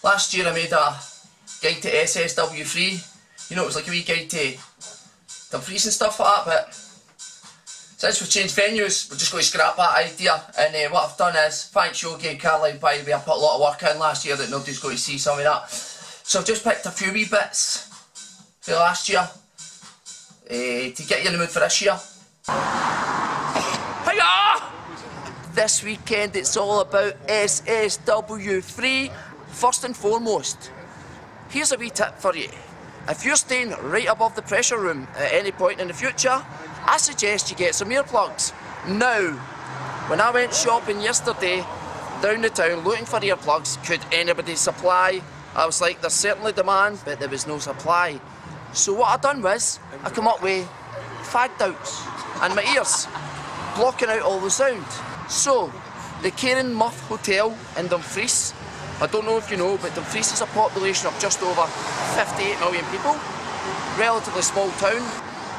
Last year I made a guide to SSW3. You know, it was like a wee guide to Dumfries and stuff like that, but since we've changed venues, we're just going to scrap that idea. And what I've done is, thanks Yogi and Caroline, by the way, I put a lot of work in last year that nobody's going to see some of that. So I've just picked a few wee bits for last year to get you in the mood for this year. Hiya! This weekend it's all about SSW3. First and foremost, here's a wee tip for you. If you're staying right above the pressure room at any point in the future, I suggest you get some earplugs. Now, when I went shopping yesterday down the town looking for earplugs, could anybody supply? I was like, there's certainly demand, but there was no supply. So what I done was, I come up with fagged outs and my ears, blocking out all the sound. So, the Karen Muff Hotel in Dumfries, I don't know if you know, but Dumfries is a population of just over 58 million people. Relatively small town.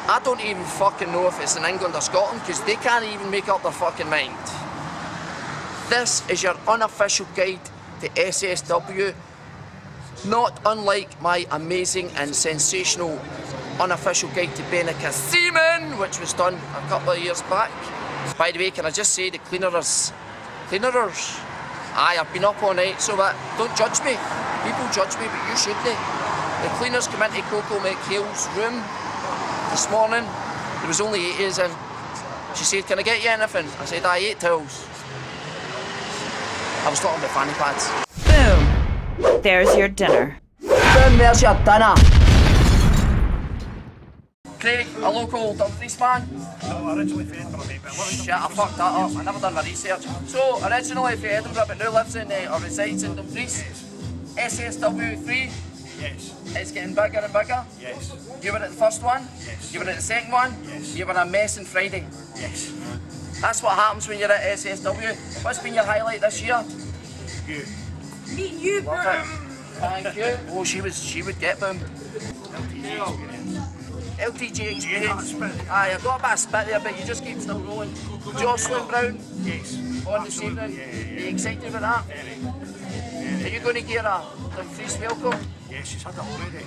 I don't even fucking know if it's in England or Scotland because they can't even make up their fucking mind. This is your unofficial guide to SSW. Not unlike my amazing and sensational unofficial guide to being a seaman, which was done a couple of years back. By the way, can I just say the cleaners, aye, I've been up all night, so that don't judge me. People judge me, but you shouldn't. The cleaners come into Coco McHale's room this morning. There was only 8 years in. She said, can I get you anything? I said, I 8 towels. I was talking about fanny pads. Boom. There's your dinner. Boom, there's your dinner. Craig, a local Dumfries man. No, originally from Edinburgh, mate, but shit, I fucked that up. I never done my research. So, originally from Edinburgh, but now lives in, or resides in Dumfries. SSW3. Yes. It's getting bigger and bigger. Yes. You were at the first one. Yes. You were at the second one. Yes. You were a mess on Friday. Yes. That's what happens when you're at SSW. What's been your highlight this year? You. Meet you, Love it. Thank you. Oh, she would get boom. LTG experience. Aye, I got a bit of spit there, but you just keep still rolling. Jocelyn Brown. Yes. On this evening. Yeah. Are you excited about that? Very. Are you going to get a Dumfries welcome? Yes, she's had it already.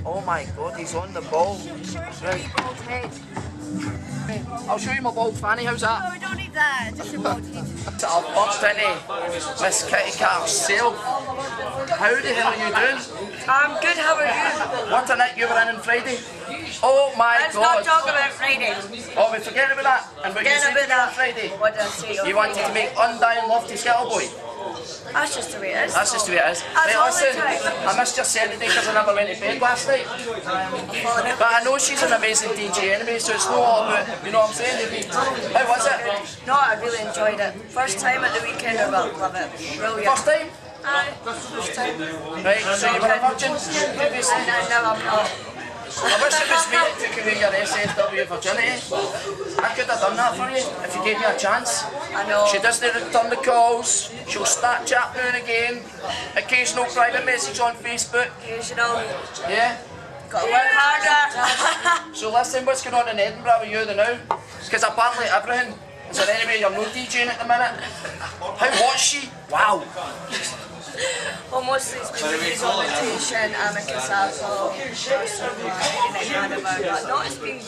Oh my god, he's on the ball. Right. I'll show you my bald fanny, how's that? No, we don't need that, just a bald head. I've bumped into Miss Kitty Katt herself. How the hell are you doing? I'm good, how are you? What a night you were in on Friday. Oh my Let's god. not talk about Friday. Oh, we forget about that. And what you Forget said about to me on that. Friday. What did I say? You wanted to make undying love to Skittle Boy. That's just the way it is. That's just the way it is. That's Right, all the listen, time. I missed your Saturday because I never went to bed last night. But I know she's an amazing DJ anyway, so it's not all about, you know what I'm saying? How was it? No, I really enjoyed it. First time at the weekend, I will love it. Brilliant. First time? Aye, first time. Right, so you were a virgin previously? And now I'm not. I wish it was me that took away your SSW virginity. I could have done that for you if you gave me a chance. I know. She doesn't return the calls, she'll Snapchat now and again, occasional private message on Facebook. Occasional. Yeah? Got to work harder. So listen, what's going on in Edinburgh with you now? Because apparently everything, is there any way you're no DJing at the minute? How hot's she? Wow. Well, mostly it's been reviews on Natasha, Amicus Apple, but no, it's been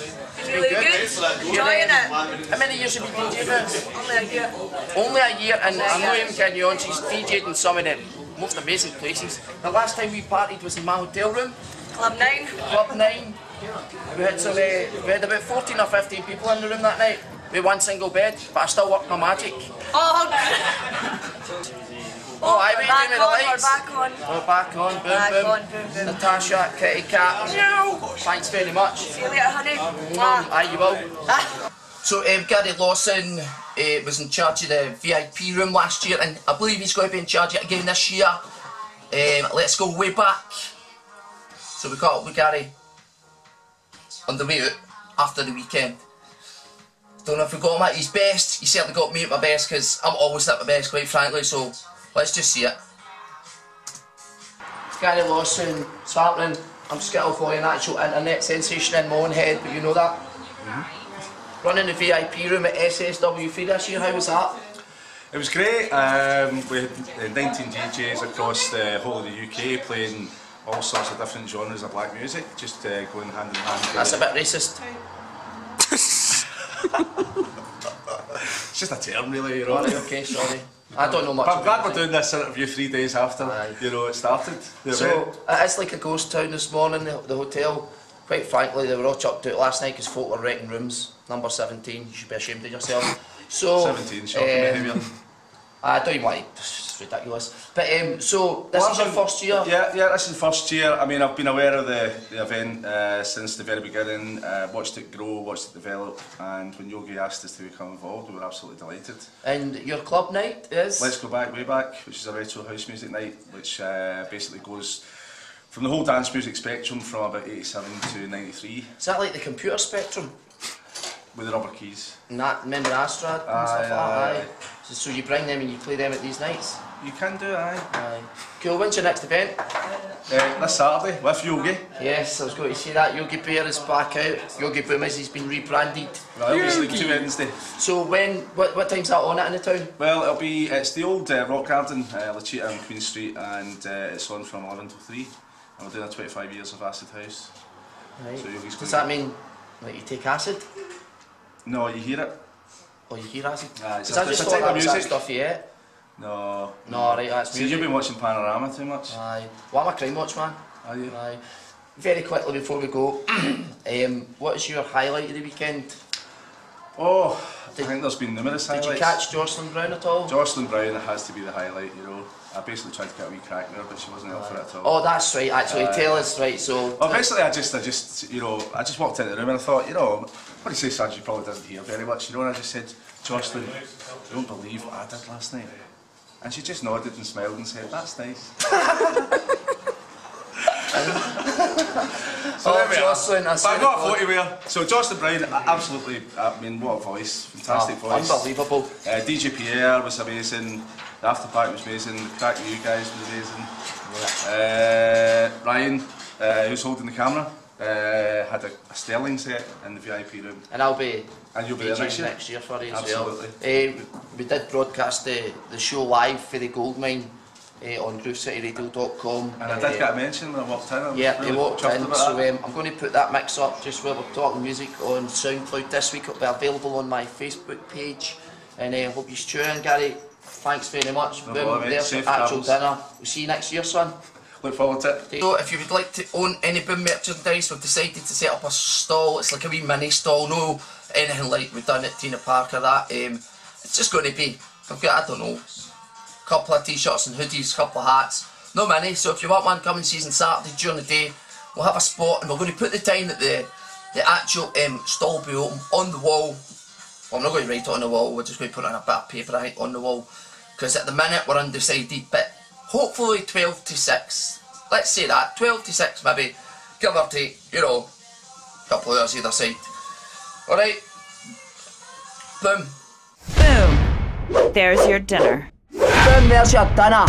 really good. Enjoying it. How many years have you been DJing? Only a year. Only a year, and I'm not even kidding you on, she's DJed in some of the most amazing places. The last time we partied was in my hotel room. Club 9. Club 9. We had about 14 or 15 people in the room that night. We had one single bed, but I still worked my magic. Oh, I wait doing with the lights. We're back on. We're back on, boom. Natasha, Kitty Katt. Thanks very much. See you later, honey. Aye, you will. So Gary Lawson was in charge of the VIP room last year, and I believe he's going to be in charge of it again this year. Let's go way back. So we caught up with Gary on the way out after the weekend. Don't know if we got him at his best. He certainly got me at my best because I'm always at my best, quite frankly, so let's just see it. Gary Lawson, what's happening? I'm Skittle Boy, an actual internet sensation in my own head, but you know that. Running the VIP room at SSW3 this year, how was that? It was great. We had 19 DJs across the whole of the UK playing all sorts of different genres of black music, just going hand in hand. That's a bit racist. It's just a term, really, you know. Right, okay, sorry. I don't know much. But I'm glad we're doing this interview 3 days after it started. So it's like a ghost town this morning. The hotel, quite frankly, they were all chucked out last night because folk were renting rooms. Number 17, you should be ashamed of yourself. So 17, shocking behaviour. I don't even like it's ridiculous. But so this is your first year? Yeah, this is the first year. I mean, I've been aware of the event since the very beginning, watched it grow, watched it develop, and when Yogi asked us to become involved, we were absolutely delighted. And your club night is? Let's Go Back, Way Back, which is a retro house music night, which basically goes from the whole dance music spectrum from about 87 to 93. Is that like the computer spectrum? With the rubber keys. And that, remember Astrad and stuff like that? So you bring them and you play them at these nights? You can do, aye. Cool, when's your next event? This Saturday, with Yogi. Yes, I was going to say that. Yogi Bear is back out. Yogi Boomers, he's been rebranded. Right, it'll be like 2 Wednesday. So what time's that on it in the town? Well, it's the old Rock Garden, Lachita on Queen Street, and it's on from 11 till 3. And we're doing 25 years of Acid House. Right. So Yogi's Does that mean like you take acid? No, you hear it. Oh, you hear acid? It's I a just type thought that of was music. that stuff you ate. No. No, right, that's See, music. you've been watching Panorama too much. Aye. Well, I'm a crime watch man. Are you? Aye. Very quickly before we go, what is your highlight of the weekend? Oh, I think there's been numerous highlights. Did you catch Jocelyn Brown at all? Jocelyn Brown has to be the highlight, you know. I basically tried to get a wee crack there, but she wasn't up for it at all. Oh, that's right, actually. Tell us, right, so... Well, basically, I just walked into the room and I thought, you know, what do you say, Sarge, you probably doesn't hear very much, you know, and I just said, Jocelyn, you don't believe what I did last night. And she just nodded and smiled and said, that's nice. So Jocelyn, but I got a photo with her. So Jocelyn Brown, absolutely, I mean, what a voice, fantastic voice. Unbelievable. DJ Pierre was amazing, the after party was amazing, the crack with you guys was amazing. Ryan, who's holding the camera, had a sterling set in the VIP room. And I'll be... And you'll be there next year for you as Absolutely. well. We did broadcast the show live for the gold mine on groovecityradio.com. And I did get a mention when I walked in. Yeah, really you walked in, about so that. I'm going to put that mix up just where we're talking music on SoundCloud this week. It'll be available on my Facebook page. And I hope you tune in, Gary. Thanks very much. No bother, mate. There's Safe the actual travels. dinner. We'll see you next year, son. Look forward to it. So if you would like to own any Boom merchandise, we've decided to set up a stall. It's like a wee mini stall, no anything like we've done at Tina Park or that. It's just going to be, I've got, I don't know, a couple of t-shirts and hoodies, a couple of hats. No many, so if you want one, come and see us on Saturday during the day. We'll have a spot and we're going to put the time that the actual stall will be open on the wall. Well, I'm not going to write it on the wall, we're just going to put it on a bit of paper, I think, on the wall. Because at the minute we're undecided, but hopefully 12 to 6. Let's say that, 12 to 6 maybe, give or take, you know, a couple of hours either side. Alright? Boom. Boom. There's your dinner. Boom, there's your dinner.